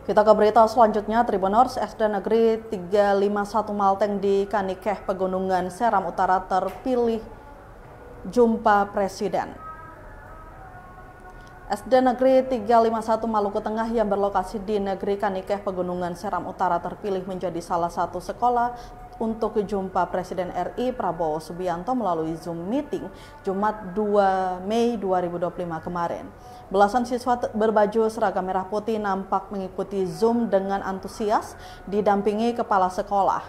Kita ke berita selanjutnya. Tribuners SD Negeri 351 Malteng di Kanikeh, Pegunungan Seram Utara terpilih jumpa Presiden. SD Negeri 351 Maluku Tengah yang berlokasi di Negeri Kanikeh, Pegunungan Seram Utara terpilih menjadi salah satu sekolah untuk jumpa Presiden RI Prabowo Subianto melalui Zoom meeting Jumat 2 Mei 2025 kemarin. Belasan siswa berbaju seragam merah putih nampak mengikuti Zoom dengan antusias didampingi kepala sekolah.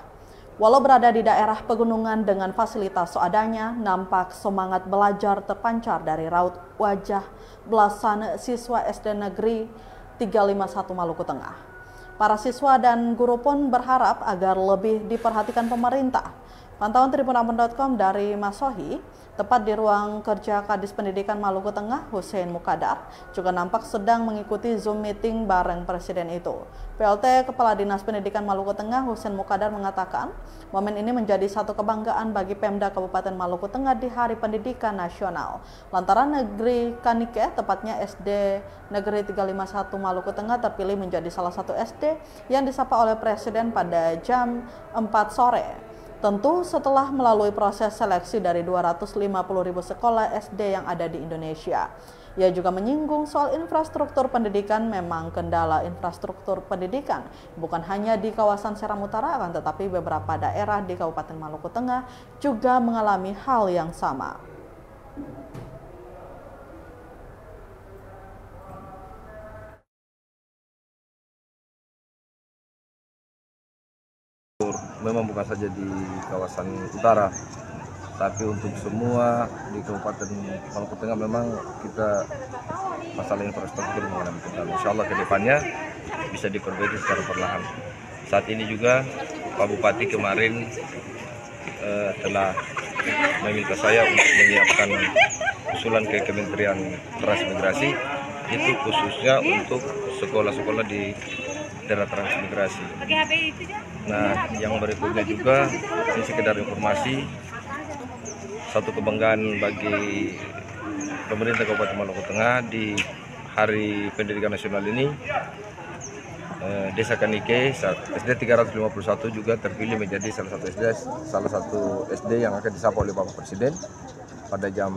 Walau berada di daerah pegunungan dengan fasilitas seadanya, nampak semangat belajar terpancar dari raut wajah belasan siswa SD Negeri 351 Maluku Tengah. Para siswa dan guru pun berharap agar lebih diperhatikan pemerintah. Pantauan tribunambon.com dari Mas Sohi, tepat di ruang kerja Kadis Pendidikan Maluku Tengah, Hussein Mukadar, juga nampak sedang mengikuti Zoom meeting bareng Presiden itu. PLT Kepala Dinas Pendidikan Maluku Tengah, Hussein Mukadar mengatakan, momen ini menjadi satu kebanggaan bagi Pemda Kabupaten Maluku Tengah di Hari Pendidikan Nasional. Lantaran Negeri Kanikeh, tepatnya SD Negeri 351 Maluku Tengah terpilih menjadi salah satu SD yang disapa oleh Presiden pada jam 4 sore. Tentu setelah melalui proses seleksi dari 250.000 sekolah SD yang ada di Indonesia. Ia juga menyinggung soal infrastruktur pendidikan. Memang kendala infrastruktur pendidikan bukan hanya di kawasan Seram Utara, akan tetapi beberapa daerah di Kabupaten Maluku Tengah juga mengalami hal yang sama. Memang bukan saja di kawasan utara, tapi untuk semua di Kabupaten Maluku Tengah memang kita masalah infrastruktur mengalami kendala. Insya Allah ke depannya bisa diperbaiki secara perlahan. Saat ini juga Pak Bupati kemarin telah meminta saya untuk menyiapkan usulan ke Kementerian Transmigrasi, itu khususnya untuk sekolah-sekolah di daerah transmigrasi. Nah, yang berikutnya juga ini sekedar informasi, satu kebanggaan bagi pemerintah Kabupaten Maluku Tengah di Hari Pendidikan Nasional ini. Desa Kanikeh SD 351 juga terpilih menjadi salah satu SD yang akan disapa oleh Bapak Presiden pada jam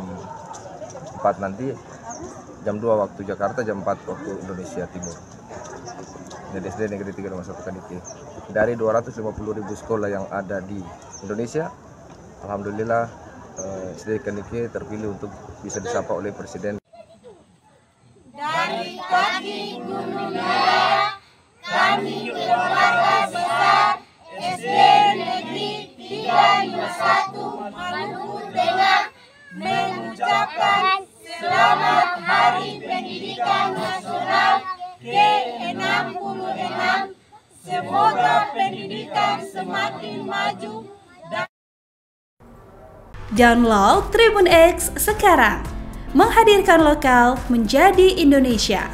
4 nanti, jam 2 waktu Jakarta, jam 4 waktu Indonesia Timur. Jadi SD Negeri 351 Kanikeh. Dari 250.000 sekolah yang ada di Indonesia, alhamdulillah SD Kanikeh terpilih untuk bisa disapa oleh Presiden. Dari kaki Gunung Merah, kami keluarga besar SD Negeri 351 Maluku Tengah mengucapkan selamat Hari Pendidikan Nasional ke-66. Semoga pendidikan semakin maju. Download Tribun X sekarang, menghadirkan lokal menjadi Indonesia.